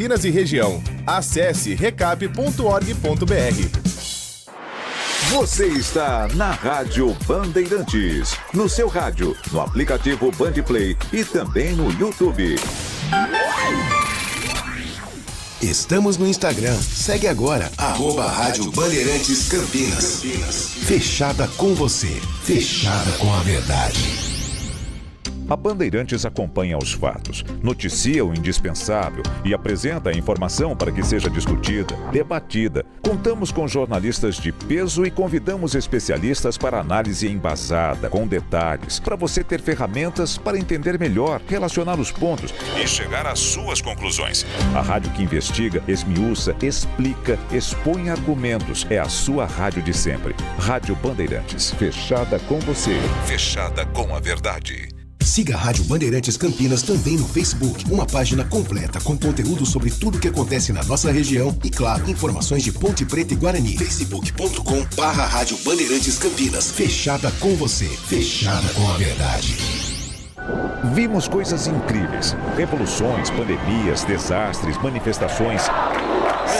Campinas e região. Acesse recap.org.br. Você está na Rádio Bandeirantes, no seu rádio, no aplicativo Bandplay e também no YouTube. Estamos no Instagram. Segue agora, @Rádio Bandeirantes Campinas. Fechada com você. Fechada com a verdade. A Bandeirantes acompanha os fatos, noticia o indispensável e apresenta a informação para que seja discutida, debatida. Contamos com jornalistas de peso e convidamos especialistas para análise embasada, com detalhes, para você ter ferramentas para entender melhor, relacionar os pontos e chegar às suas conclusões. A rádio que investiga, esmiuça, explica, expõe argumentos. É a sua rádio de sempre. Rádio Bandeirantes, fechada com você, fechada com a verdade. Siga a Rádio Bandeirantes Campinas também no Facebook. Uma página completa com conteúdo sobre tudo o que acontece na nossa região e, claro, informações de Ponte Preta e Guarani. facebook.com/Rádio Bandeirantes Campinas. Fechada com você. Fechada com a verdade. Vimos coisas incríveis. Revoluções, pandemias, desastres, manifestações,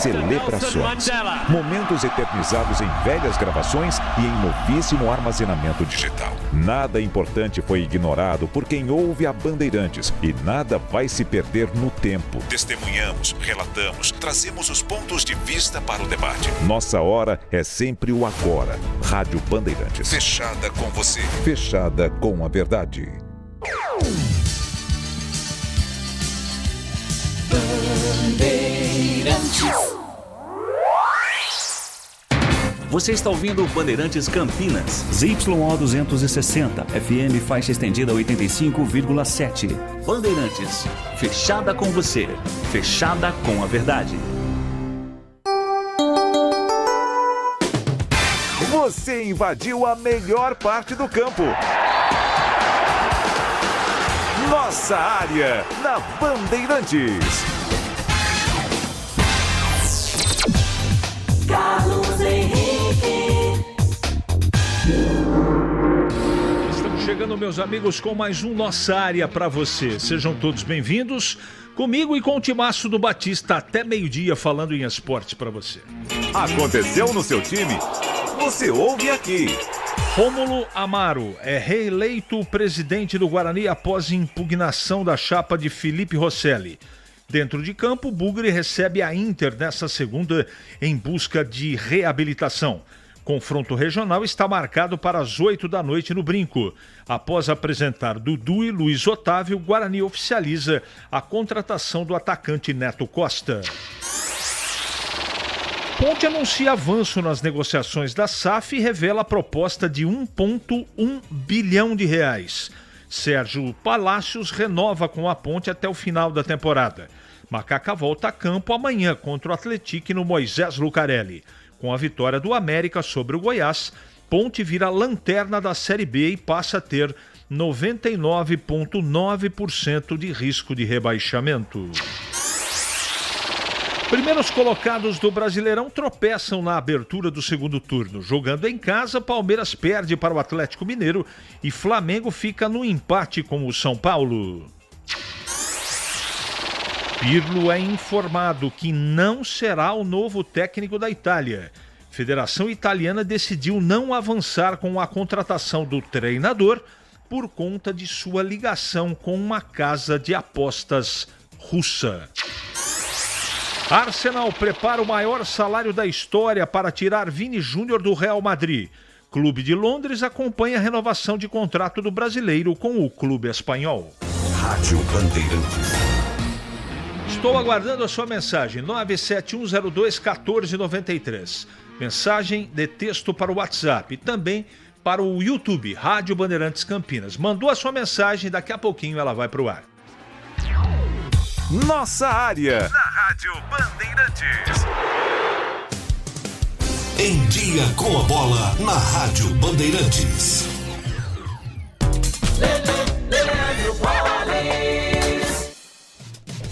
celebrações. Momentos eternizados em velhas gravações e em novíssimo armazenamento digital. Nada importante foi ignorado por quem ouve a Bandeirantes e nada vai se perder no tempo. Testemunhamos, relatamos, trazemos os pontos de vista para o debate. Nossa hora é sempre o agora. Rádio Bandeirantes. Fechada com você. Fechada com a verdade. Você está ouvindo Bandeirantes Campinas, ZYO 260, FM faixa estendida 85,7. Bandeirantes, fechada com você, fechada com a verdade. Você invadiu a melhor parte do campo. Nossa área, na Bandeirantes. Carlos Henrique. Estamos chegando, meus amigos, com mais um Nossa Área para você. Sejam todos bem-vindos. Comigo e com o timaço do Batista até meio-dia falando em esporte para você. Aconteceu no seu time? Você ouve aqui. Rômulo Amaro é reeleito presidente do Guarani após impugnação da chapa de Felipe Rosselli. Dentro de campo, Bugre recebe a Inter nesta segunda em busca de reabilitação. Confronto regional está marcado para as 8 da noite no Brinco. Após apresentar Dudu e Luiz Otávio, o Guarani oficializa a contratação do atacante Neto Costa. Ponte anuncia avanço nas negociações da SAF e revela a proposta de 1,1 bilhão de reais. Sérgio Palácios renova com a Ponte até o final da temporada. Macaca volta a campo amanhã contra o Atlético no Moisés Lucarelli. Com a vitória do América sobre o Goiás, Ponte vira lanterna da Série B e passa a ter 99,9% de risco de rebaixamento. Primeiros colocados do Brasileirão tropeçam na abertura do segundo turno. Jogando em casa, Palmeiras perde para o Atlético Mineiro e Flamengo fica no empate com o São Paulo. Pirlo é informado que não será o novo técnico da Itália. Federação Italiana decidiu não avançar com a contratação do treinador por conta de sua ligação com uma casa de apostas russa. Arsenal prepara o maior salário da história para tirar Vini Júnior do Real Madrid. Clube de Londres acompanha a renovação de contrato do brasileiro com o clube espanhol. Rádio Bandeirantes. Estou aguardando a sua mensagem, 97102-1493. Mensagem de texto para o WhatsApp e também para o YouTube, Rádio Bandeirantes Campinas. Mandou a sua mensagem, daqui a pouquinho ela vai para o ar. Nossa área, na Rádio Bandeirantes. Em dia com a bola, na Rádio Bandeirantes.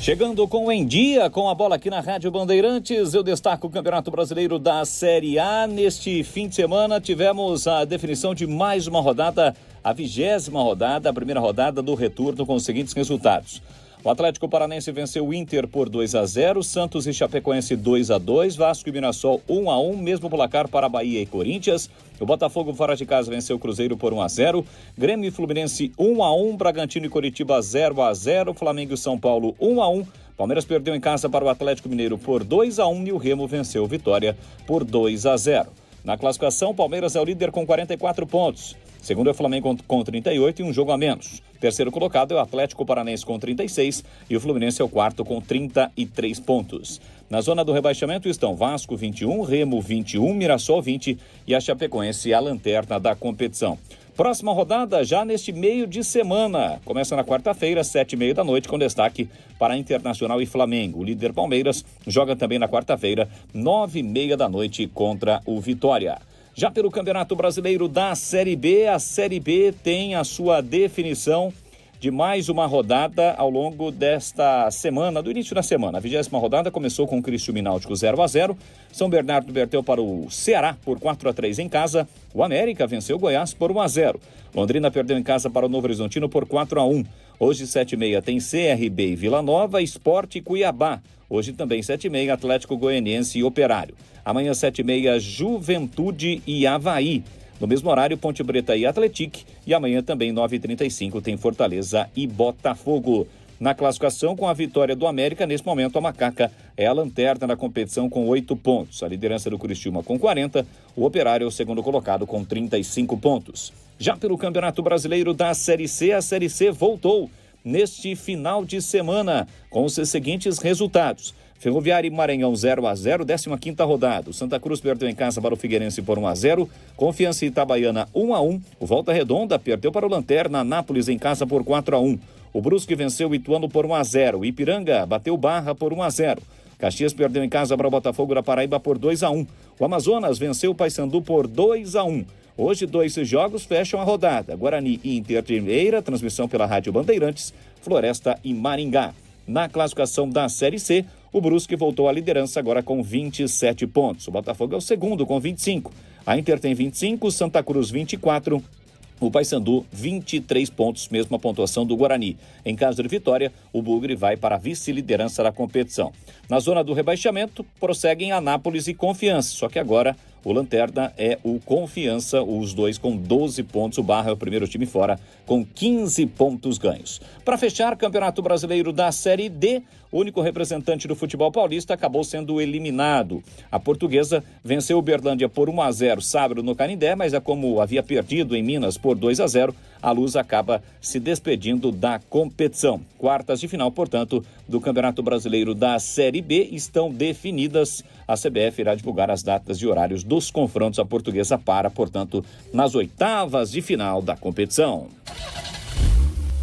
Chegando com Em Dia, com a bola aqui na Rádio Bandeirantes, eu destaco o Campeonato Brasileiro da Série A. Neste fim de semana tivemos a definição de mais uma rodada, a 20ª rodada, a primeira rodada do retorno com os seguintes resultados. O Atlético Paranense venceu o Inter por 2-0, Santos e Chapecoense 2-2, Vasco e Mirassol 1-1, mesmo placar para Bahia e Corinthians. O Botafogo fora de casa venceu o Cruzeiro por 1-0, Grêmio e Fluminense 1-1, Bragantino e Coritiba 0-0, Flamengo e São Paulo 1-1, Palmeiras perdeu em casa para o Atlético Mineiro por 2-1 e o Remo venceu o Vitória por 2-0. Na classificação, o Palmeiras é o líder com 44 pontos. Segundo é o Flamengo com 38 e um jogo a menos. Terceiro colocado é o Atlético Paranense com 36 e o Fluminense é o quarto com 33 pontos. Na zona do rebaixamento estão Vasco 21, Remo 21, Mirassol 20 e a Chapecoense a lanterna da competição. Próxima rodada já neste meio de semana. Começa na quarta-feira, 7h30 da noite, com destaque para Internacional e Flamengo. O líder Palmeiras joga também na quarta-feira, 9h30 da noite, contra o Vitória. Já pelo Campeonato Brasileiro da Série B, a Série B tem a sua definição de mais uma rodada ao longo desta semana, do início da semana. A 20ª rodada começou com o Criciúma e Náutico 0-0. São Bernardo perdeu para o Ceará por 4-3 em casa. O América venceu o Goiás por 1-0. Londrina perdeu em casa para o Novo Horizontino por 4-1. Hoje, 7h30, tem CRB e Vila Nova, Sport e Cuiabá. Hoje também, 7h30, Atlético Goianiense e Operário. Amanhã, 7h30, Juventude e Avaí. No mesmo horário, Ponte Preta e Atlético. E amanhã também, 9h35, tem Fortaleza e Botafogo. Na classificação, com a vitória do América, nesse momento a Macaca é a lanterna da competição com 8 pontos. A liderança do Criciúma com 40, o Operário é o segundo colocado com 35 pontos. Já pelo Campeonato Brasileiro da Série C, a Série C voltou neste final de semana com os seguintes resultados. Ferroviária e Maranhão 0-0, 15ª rodada. Santa Cruz perdeu em casa para o Figueirense por 1-0. Confiança e Itabaiana 1-1. O Volta Redonda perdeu para o Lanterna, Anápolis em casa por 4-1. O Brusque venceu o Ituano por 1-0. Ipiranga bateu Barra por 1-0. Caxias perdeu em casa para o Botafogo da Paraíba por 2-1. O Amazonas venceu o Paysandu por 2-1. Hoje, 2 jogos fecham a rodada. Guarani e Inter de Limeira, transmissão pela Rádio Bandeirantes, Floresta e Maringá. Na classificação da Série C, o Brusque voltou à liderança agora com 27 pontos. O Botafogo é o segundo com 25. A Inter tem 25, Santa Cruz 24, o Paysandu 23 pontos, mesma pontuação do Guarani. Em caso de vitória, o Bugre vai para a vice-liderança da competição. Na zona do rebaixamento, prosseguem Anápolis e Confiança, só que agora o Lanterna é o Confiança, os dois com 12 pontos. O Barra é o primeiro time fora com 15 pontos ganhos. Para fechar, Campeonato Brasileiro da Série D, o único representante do futebol paulista acabou sendo eliminado. A Portuguesa venceu o Uberlândia por 1-0 sábado no Canindé, mas é como havia perdido em Minas por 2-0, a Luz acaba se despedindo da competição. Quartas de final, portanto, do Campeonato Brasileiro da Série B estão definidas. A CBF irá divulgar as datas e horários dos confrontos. A Portuguesa para, portanto, nas oitavas de final da competição.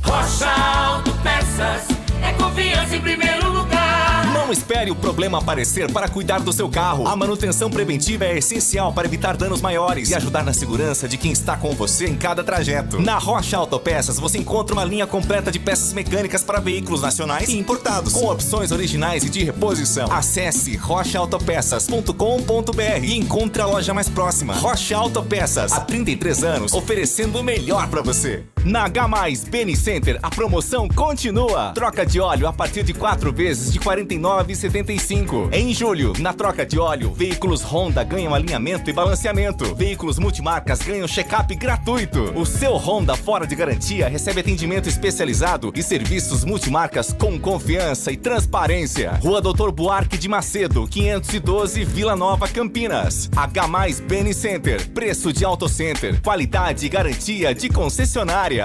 Rocha Autopeças é confiança em primeiro lugar. Não espere o problema aparecer para cuidar do seu carro. A manutenção preventiva é essencial para evitar danos maiores e ajudar na segurança de quem está com você em cada trajeto. Na Rocha Autopeças você encontra uma linha completa de peças mecânicas para veículos nacionais e importados, com opções originais e de reposição. Acesse rochaautopeças.com.br e encontre a loja mais próxima. Rocha Autopeças, há 33 anos, oferecendo o melhor para você. Na H+, Beni Center, a promoção continua. Troca de óleo a partir de 4 vezes de R$ 49,75. Em julho, na troca de óleo, veículos Honda ganham alinhamento e balanceamento. Veículos multimarcas ganham check-up gratuito. O seu Honda fora de garantia recebe atendimento especializado e serviços multimarcas com confiança e transparência. Rua Doutor Buarque de Macedo, 512, Vila Nova, Campinas. H+ Beni Center, preço de Auto Center, qualidade e garantia de concessionária.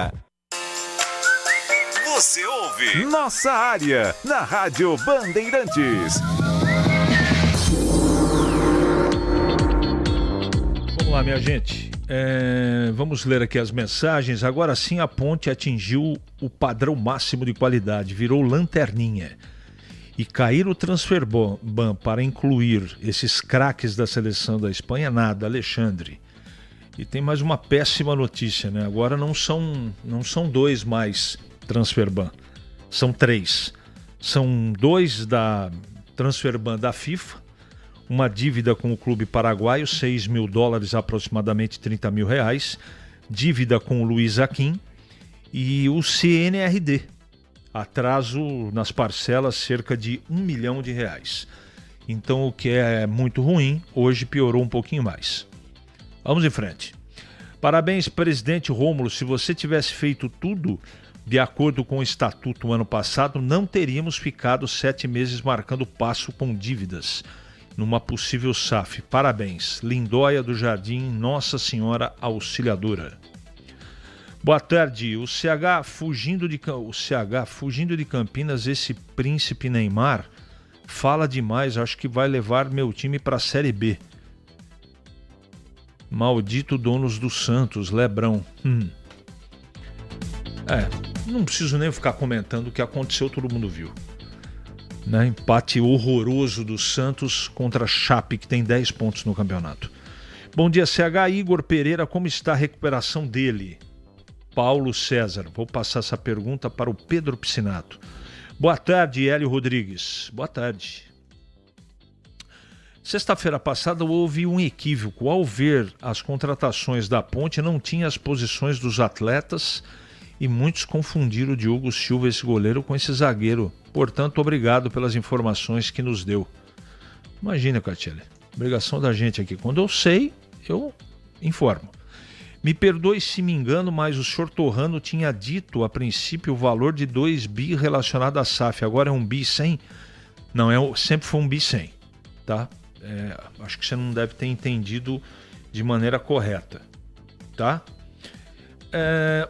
Você ouve Nossa Área, na Rádio Bandeirantes. Vamos lá, minha gente. Vamos ler aqui as mensagens. Agora sim a Ponte atingiu o padrão máximo de qualidade, virou lanterninha. E cair o transferban para incluir esses craques da seleção da Espanha, nada, Alexandre. E tem mais uma péssima notícia, né? Agora não são 2 mais transferban, são 3. São 2 da transferban da FIFA, uma dívida com o clube paraguaio, $6 mil, aproximadamente R$30 mil, dívida com o Luiz Aquim e o CNRD. Atraso nas parcelas, cerca de R$1 milhão. Então, o que é muito ruim, hoje piorou um pouquinho mais. Vamos em frente. Parabéns, presidente Rômulo. Se você tivesse feito tudo de acordo com o estatuto ano passado, não teríamos ficado 7 meses marcando passo com dívidas numa possível SAF. Parabéns. Lindóia do Jardim, Nossa Senhora Auxiliadora. Boa tarde. O CH fugindo de Campinas, esse príncipe Neymar, fala demais. Acho que vai levar meu time para a Série B. Maldito donos do Santos, Lebrão. Não preciso nem ficar comentando o que aconteceu, todo mundo viu. Né? Empate horroroso do Santos contra a Chape, que tem 10 pontos no campeonato. Bom dia, CH. Igor Pereira, como está a recuperação dele? Paulo César. Vou passar essa pergunta para o Pedro Piscinato. Boa tarde, Hélio Rodrigues. Boa tarde. Sexta-feira passada houve um equívoco. Ao ver as contratações da Ponte, não tinha as posições dos atletas e muitos confundiram o Diogo Silva, esse goleiro, com esse zagueiro. Portanto, obrigado pelas informações que nos deu. Imagina, Catiele, obrigação da gente aqui. Quando eu sei, eu informo. Me perdoe se me engano, mas o senhor Torrano tinha dito a princípio o valor de 2 bi relacionado à SAF. Agora é 1 bi 100? Não, sempre foi 1 bi 100, tá? Acho que você não deve ter entendido de maneira correta, tá?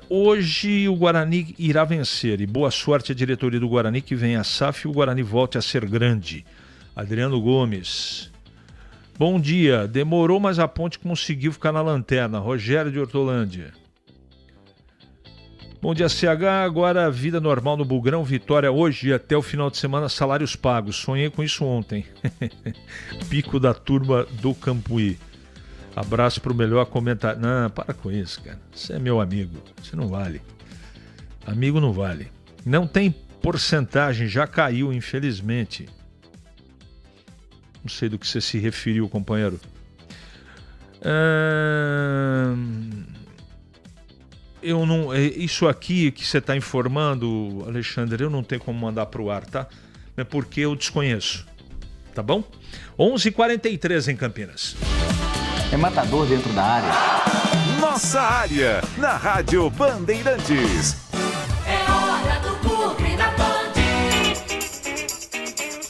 Hoje o Guarani irá vencer e boa sorte à diretoria do Guarani, que venha a SAF e o Guarani volte a ser grande. Adriano Gomes. Bom dia, demorou, mas a Ponte conseguiu ficar na lanterna. Rogério de Hortolândia. Bom dia, CH. Agora vida normal no Bugrão, Vitória hoje e até o final de semana, salários pagos. Sonhei com isso ontem. Pico da turma do Campuí. Abraço para o melhor comentário. Não, para com isso, cara. Você é meu amigo. Você não vale. Amigo não vale. Não tem porcentagem, já caiu, infelizmente. Não sei do que você se referiu, companheiro. Eu não, isso aqui que você está informando, Alexandre, eu não tenho como mandar para o ar, tá? É porque eu desconheço. Tá bom? 11h43 em Campinas. É matador dentro da área. Nossa área, na Rádio Bandeirantes. É hora do Bugre da Band.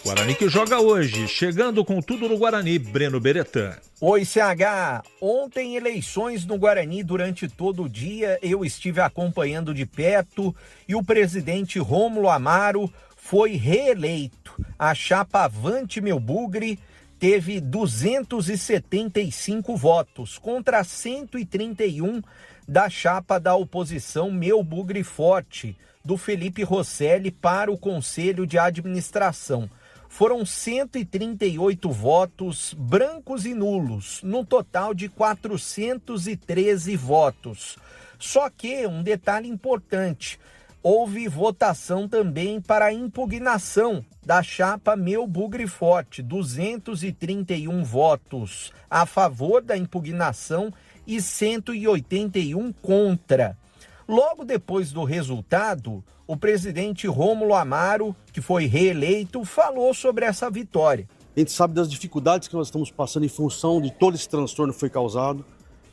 Guarani que joga hoje, chegando com tudo no Guarani, Breno Beretan. Oi, CH. Ontem, eleições no Guarani durante todo o dia. Eu estive acompanhando de perto e o presidente Rômulo Amaro foi reeleito. A chapa Avante Meu Bugre teve 275 votos contra 131 da chapa da oposição Meu Bugre Forte, do Felipe Rosselli, para o Conselho de Administração. Foram 138 votos brancos e nulos, no total de 413 votos. Só que, um detalhe importante, houve votação também para a impugnação da chapa Meu Bugre Forte, 231 votos a favor da impugnação e 181 contra. Logo depois do resultado, o presidente Rômulo Amaro, que foi reeleito, falou sobre essa vitória. A gente sabe das dificuldades que nós estamos passando em função de todo esse transtorno que foi causado.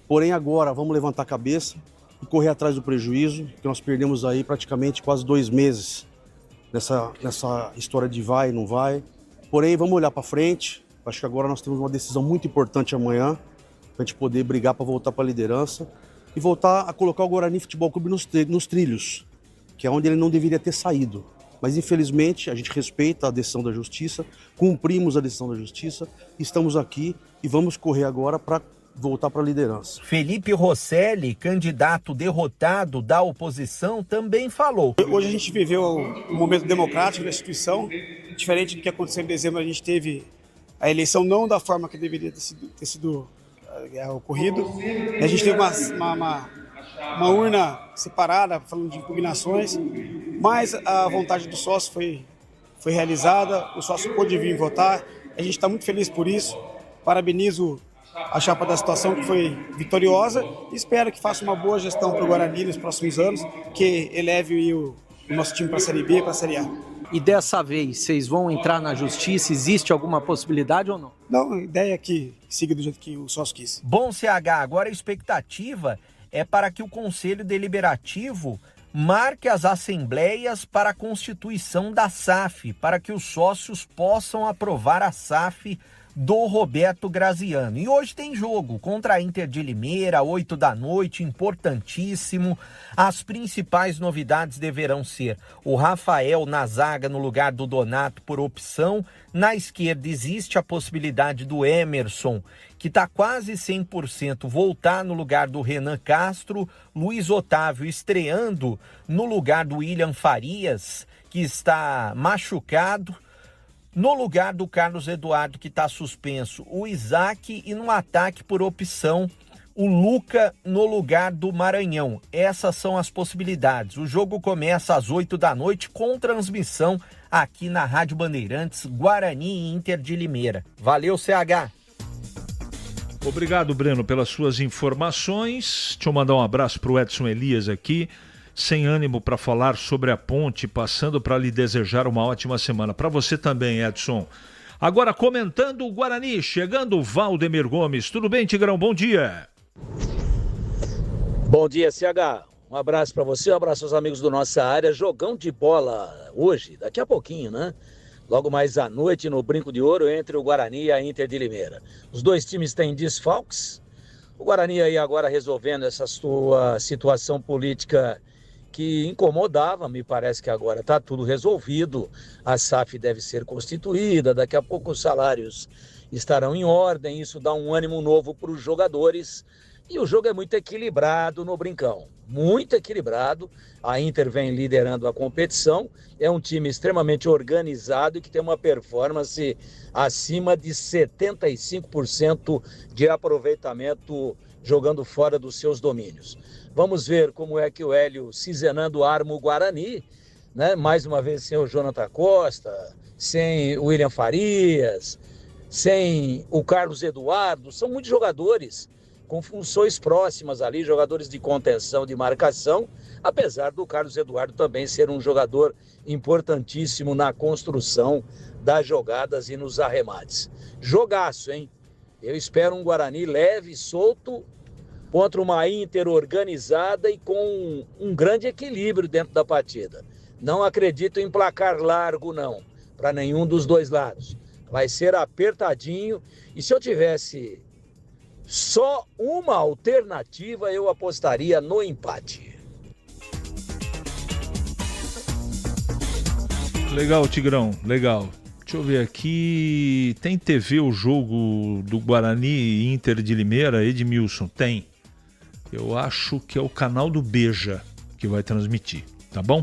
Porém, agora vamos levantar a cabeça e correr atrás do prejuízo, que nós perdemos aí praticamente quase 2 meses nessa história de vai e não vai. Porém, vamos olhar para frente. Acho que agora nós temos uma decisão muito importante amanhã, para a gente poder brigar para voltar para a liderança e voltar a colocar o Guarani Futebol Clube nos trilhos, que é onde ele não deveria ter saído. Mas, infelizmente, a gente respeita a decisão da Justiça, cumprimos a decisão da Justiça, estamos aqui e vamos correr agora para voltar para a liderança. Felipe Rosselli, candidato derrotado da oposição, também falou. Hoje a gente viveu um momento democrático da instituição, diferente do que aconteceu em dezembro. A gente teve a eleição não da forma que deveria ter sido ocorrido. A gente teve uma urna separada, falando de impugnações, mas a vontade do sócio foi realizada, o sócio pôde vir votar, a gente está muito feliz por isso. Parabenizo a chapa da situação, que foi vitoriosa, e espero que faça uma boa gestão para o Guarani nos próximos anos, que eleve o nosso time para a Série B e para a Série A. E dessa vez, vocês vão entrar na justiça? Existe alguma possibilidade ou não? Não, a ideia é que siga do jeito que o sócio quis. Bom, CH, agora a expectativa é para que o Conselho Deliberativo marque as assembleias para a constituição da SAF, para que os sócios possam aprovar a SAF do Roberto Graziano. E hoje tem jogo contra a Inter de Limeira, 8 da noite, importantíssimo. As principais novidades deverão ser o Rafael na zaga no lugar do Donato por opção. Na esquerda existe a possibilidade do Emerson, que está quase 100%, voltar no lugar do Renan Castro. Luiz Otávio estreando no lugar do William Farias, que está machucado. No lugar do Carlos Eduardo, que está suspenso, o Isaac, e no ataque por opção, o Luca no lugar do Maranhão. Essas são as possibilidades. O jogo começa às 8 da noite com transmissão aqui na Rádio Bandeirantes, Guarani e Inter de Limeira. Valeu, CH! Obrigado, Breno, pelas suas informações. Deixa eu mandar um abraço para o Edson Elias aqui. Sem ânimo para falar sobre a ponte, passando para lhe desejar uma ótima semana. Para você também, Edson. Agora comentando o Guarani, chegando o Valdemir Gomes. Tudo bem, Tigrão? Bom dia. Bom dia, CH. Um abraço para você, um abraço aos amigos do Nossa Área. Jogão de bola hoje, daqui a pouquinho, né? Logo mais à noite no Brinco de Ouro entre o Guarani e a Inter de Limeira. Os dois times têm desfalques. O Guarani aí agora resolvendo essa sua situação política que incomodava, me parece que agora está tudo resolvido, a SAF deve ser constituída, daqui a pouco os salários estarão em ordem, isso dá um ânimo novo para os jogadores, e o jogo é muito equilibrado no Brincão, muito equilibrado, a Inter vem liderando a competição, é um time extremamente organizado e que tem uma performance acima de 75% de aproveitamento jogando fora dos seus domínios. Vamos ver como é que o Hélio Cizenando arma o Guarani, né? Mais uma vez sem o Jonathan Costa, sem o William Farias, sem o Carlos Eduardo. São muitos jogadores com funções próximas ali, jogadores de contenção, de marcação, apesar do Carlos Eduardo também ser um jogador importantíssimo na construção das jogadas e nos arremates. Jogaço, hein? Eu espero um Guarani leve, solto, contra uma Inter organizada e com um grande equilíbrio dentro da partida. Não acredito em placar largo, não, para nenhum dos dois lados. Vai ser apertadinho e se eu tivesse só uma alternativa, eu apostaria no empate. Legal, Tigrão, legal. Deixa eu ver aqui, tem TV o jogo do Guarani e Inter de Limeira, Edmilson? Tem. Eu acho que é o canal do Beja que vai transmitir, tá bom?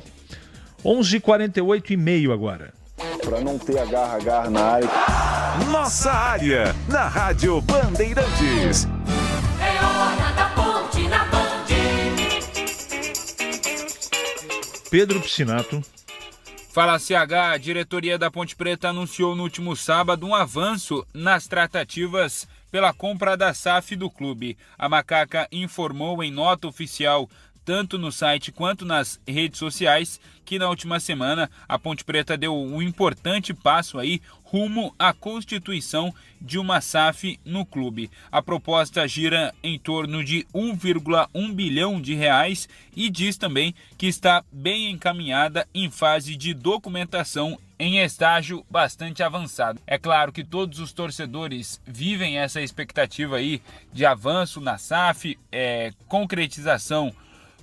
11h48 agora. Para não ter agarra na área. Nossa Área, na Rádio Bandeirantes. É hora da ponte na Band. Pedro Piscinato. Fala, CH, a diretoria da Ponte Preta anunciou no último sábado um avanço nas tratativas pela compra da SAF do clube. A Macaca informou em nota oficial, tanto no site quanto nas redes sociais, que na última semana a Ponte Preta deu um importante passo aí rumo à constituição de uma SAF no clube. A proposta gira em torno de 1,1 bilhão de reais e diz também que está bem encaminhada em fase de documentação em estágio bastante avançado. É claro que todos os torcedores vivem essa expectativa aí de avanço na SAF, concretização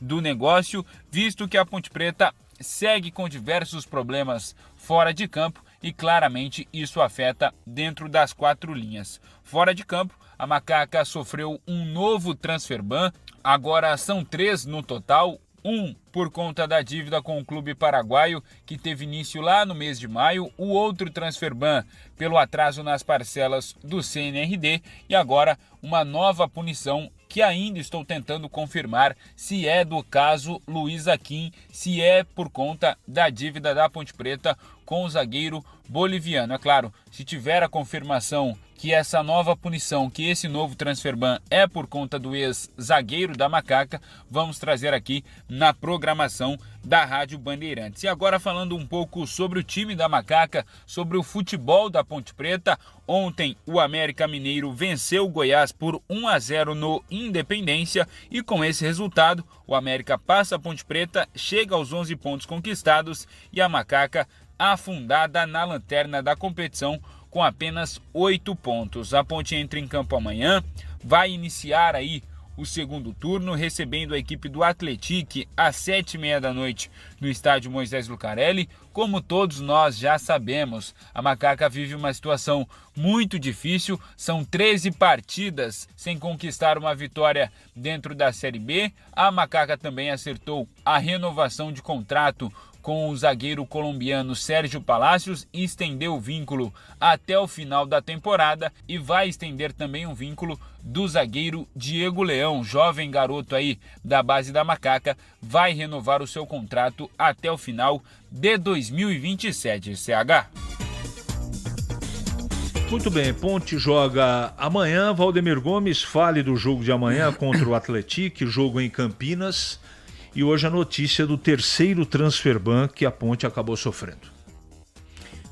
do negócio, visto que a Ponte Preta segue com diversos problemas fora de campo e claramente isso afeta dentro das quatro linhas. Fora de campo, a Macaca sofreu um novo transfer ban, agora são 3 no total, um por conta da dívida com o clube paraguaio, que teve início lá no mês de maio, o outro transfer ban pelo atraso nas parcelas do CNRD e agora uma nova punição que ainda estou tentando confirmar se é do caso Luiz Aquim, se é por conta da dívida da Ponte Preta com o zagueiro boliviano. É claro, se tiver a confirmação que essa nova punição, que esse novo transfer ban é por conta do ex-zagueiro da Macaca, vamos trazer aqui na programação da Rádio Bandeirantes. E agora falando um pouco sobre o time da Macaca, sobre o futebol da Ponte Preta. Ontem o América Mineiro venceu o Goiás por 1-0 no Independência e com esse resultado o América passa a Ponte Preta, chega aos 11 pontos conquistados e a Macaca afundada na lanterna da competição com apenas 8 pontos. A Ponte entra em campo amanhã, vai iniciar aí o segundo turno, recebendo a equipe do Atlético às 7h30 da noite no estádio Moisés Lucarelli. Como todos nós já sabemos, a Macaca vive uma situação muito difícil, são 13 partidas sem conquistar uma vitória dentro da Série B. A Macaca também acertou a renovação de contrato com o zagueiro colombiano Sérgio Palacios e estendeu o vínculo até o final da temporada e vai estender também um vínculo do zagueiro Diego Leão, jovem garoto aí da base da Macaca, vai renovar o seu contrato até o final de 2027, CH. Muito bem, Ponte joga amanhã. Valdemir Gomes, fale do jogo de amanhã contra o Atlético, jogo em Campinas. E hoje a notícia do terceiro transfer ban que a Ponte acabou sofrendo.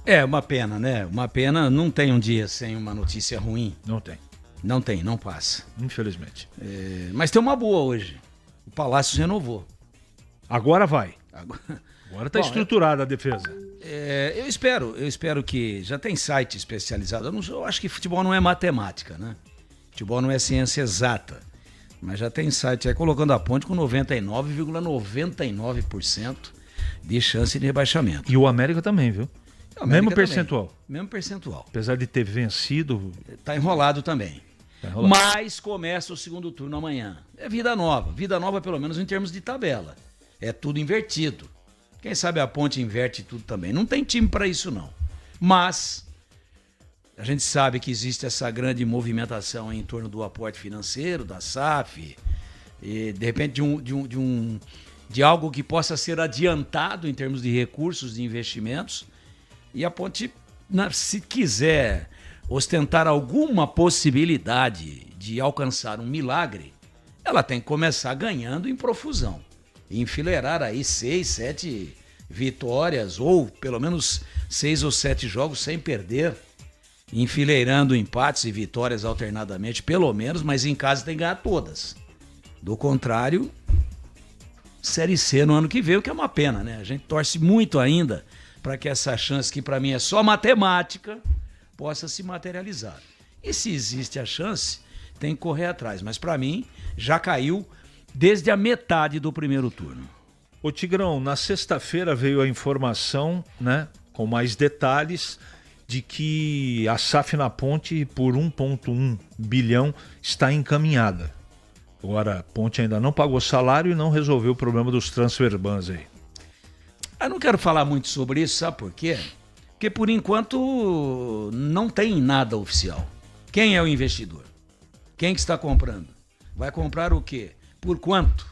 É uma pena, né? Uma pena, não tem um dia sem uma notícia ruim. Não tem. Não tem, não passa. Infelizmente. Mas tem uma boa hoje. O Palácio renovou. Agora vai. Agora está estruturada a defesa. Eu espero que... Já tem site especializado. Eu acho que futebol não é matemática, né? Futebol não é ciência exata. Mas já tem site aí colocando a Ponte com 99,99% de chance de rebaixamento. E o América também, viu? Mesmo percentual. Também. Mesmo percentual. Apesar de ter vencido... Tá enrolado também. Mas começa o segundo turno amanhã. É vida nova. Vida nova pelo menos em termos de tabela. É tudo invertido. Quem sabe a Ponte inverte tudo também. Não tem time para isso não. Mas... A gente sabe que existe essa grande movimentação em torno do aporte financeiro, da SAF, e de repente de algo que possa ser adiantado em termos de recursos, de investimentos. E a Ponte, se quiser ostentar alguma possibilidade de alcançar um milagre, ela tem que começar ganhando em profusão. E enfileirar aí 6, 7 vitórias, ou pelo menos 6 ou 7 jogos sem perder, enfileirando empates e vitórias alternadamente, pelo menos, mas em casa tem que ganhar todas. Do contrário, Série C no ano que vem, o que é uma pena, né? A gente torce muito ainda para que essa chance, que para mim é só matemática, possa se materializar. E se existe a chance, tem que correr atrás. Mas para mim, já caiu desde a metade do primeiro turno. Ô Tigrão, na sexta-feira veio a informação, né, com mais detalhes, de que a SAF na Ponte, por 1,1 bilhão, está encaminhada. Agora, a Ponte ainda não pagou salário e não resolveu o problema dos transfer bans aí. Eu não quero falar muito sobre isso, sabe por quê? Porque, por enquanto, não tem nada oficial. Quem é o investidor? Quem que está comprando? Vai comprar o quê? Por quanto?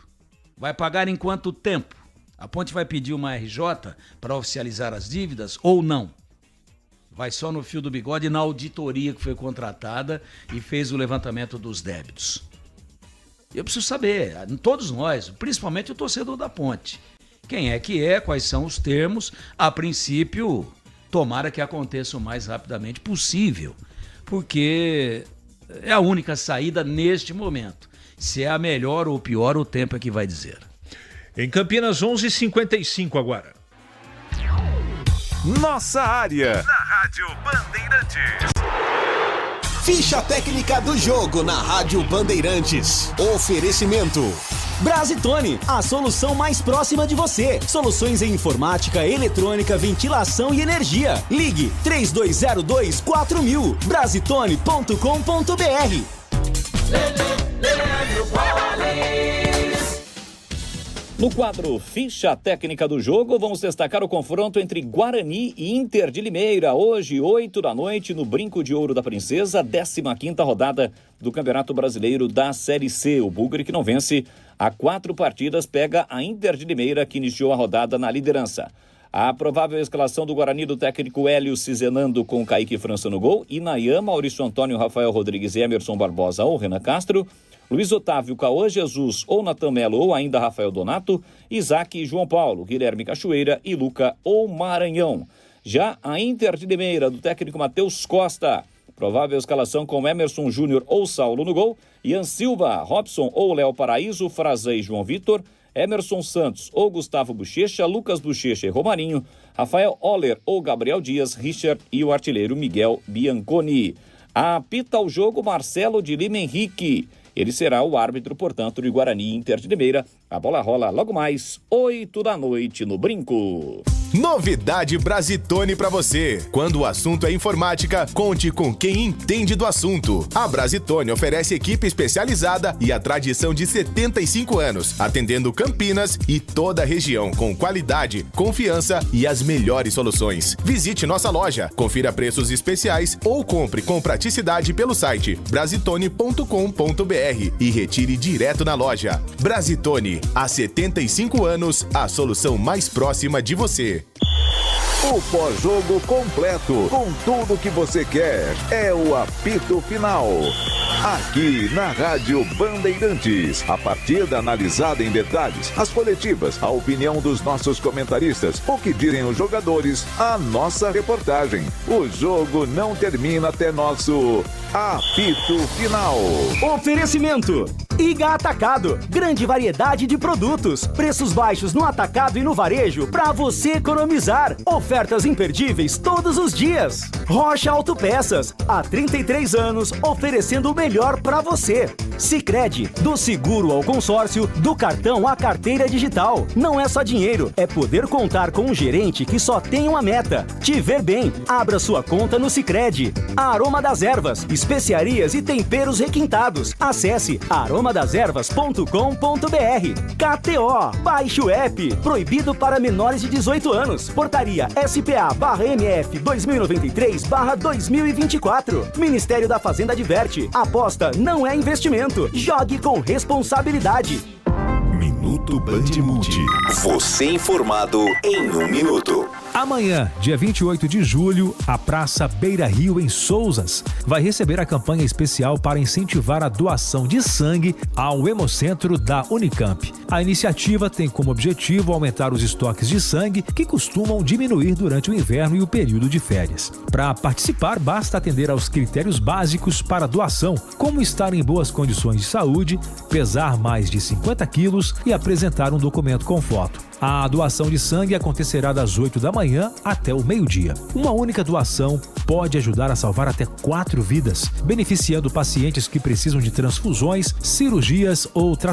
Vai pagar em quanto tempo? A Ponte vai pedir uma RJ para oficializar as dívidas ou não? Vai só no fio do bigode na auditoria que foi contratada e fez o levantamento dos débitos. Eu preciso saber, todos nós, principalmente o torcedor da Ponte, quem é que é, quais são os termos. A princípio, tomara que aconteça o mais rapidamente possível, porque é a única saída neste momento. Se é a melhor ou pior, o tempo é que vai dizer. Em Campinas, 11h55 agora. Nossa área. Na Rádio Bandeirantes. Ficha técnica do jogo na Rádio Bandeirantes. Oferecimento. Brasitone, a solução mais próxima de você. Soluções em informática, eletrônica, ventilação e energia. Ligue 3202-4000. Brasitone.com.br. No quadro Ficha Técnica do Jogo, vamos destacar o confronto entre Guarani e Inter de Limeira. Hoje, 8 da noite, no Brinco de Ouro da Princesa, 15ª rodada do Campeonato Brasileiro da Série C. O Bugre, que não vence há 4 partidas, pega a Inter de Limeira, que iniciou a rodada na liderança. A provável escalação do Guarani do técnico Hélio Cizenando com Kaique França no gol, Inayan, Maurício Antônio, Rafael Rodrigues e Emerson Barbosa ou Renan Castro, Luiz Otávio, Cauã Jesus ou Natan Melo ou ainda Rafael Donato, Isaac e João Paulo, Guilherme Cachoeira e Luca ou Maranhão. Já a Inter de Limeira do técnico Matheus Costa, provável escalação com Emerson Júnior ou Saulo no gol, Ian Silva, Robson ou Léo Paraíso, Frazan e João Vitor, Emerson Santos ou Gustavo Bochecha, Lucas Bochecha e Romarinho, Rafael Oller ou Gabriel Dias, Richard e o artilheiro Miguel Bianconi. Apita o jogo Marcelo de Lima Henrique. Ele será o árbitro, portanto, de Guarani Inter de Limeira. A bola rola logo mais, 8 da noite no Brinco. Novidade Brasitone pra você. Quando o assunto é informática, conte com quem entende do assunto. A Brasitone oferece equipe especializada e a tradição de 75 anos, atendendo Campinas e toda a região com qualidade, confiança e as melhores soluções. Visite nossa loja, confira preços especiais ou compre com praticidade pelo site brasitone.com.br e retire direto na loja. Brasitone, há 75 anos, a solução mais próxima de você. O pós-jogo completo, com tudo que você quer, é o apito final. Aqui na Rádio Bandeirantes, a partida analisada em detalhes, as coletivas, a opinião dos nossos comentaristas, o que dizem os jogadores, a nossa reportagem. O jogo não termina até nosso apito final. Oferecimento: Iga Atacado, grande variedade de produtos, preços baixos no atacado e no varejo para você economizar. Ofertas imperdíveis todos os dias. Rocha Autopeças, há 33 anos oferecendo o melhor para você. Sicredi, do seguro ao consórcio, do cartão à carteira digital. Não é só dinheiro, é poder contar com um gerente que só tem uma meta: te ver bem. Abra sua conta no Sicredi. A Aroma das Ervas, especiarias e temperos requintados. Acesse aromadeservas.com.br. KTO, baixe o app. Proibido para menores de 18 anos. Portaria SPA/MF 2093/2024. Ministério da Fazenda adverte: aposta não é investimento. Jogue com responsabilidade. Minuto Bandmude. Você informado em 1 minuto. Amanhã, dia 28 de julho, a Praça Beira Rio, em Sousas, vai receber a campanha especial para incentivar a doação de sangue ao Hemocentro da Unicamp. A iniciativa tem como objetivo aumentar os estoques de sangue que costumam diminuir durante o inverno e o período de férias. Para participar, basta atender aos critérios básicos para doação, como estar em boas condições de saúde, pesar mais de 50 quilos e apresentar um documento com foto. A doação de sangue acontecerá das 8 da manhã até o meio-dia. Uma única doação pode ajudar a salvar até 4 vidas, beneficiando pacientes que precisam de transfusões, cirurgias ou tratamentos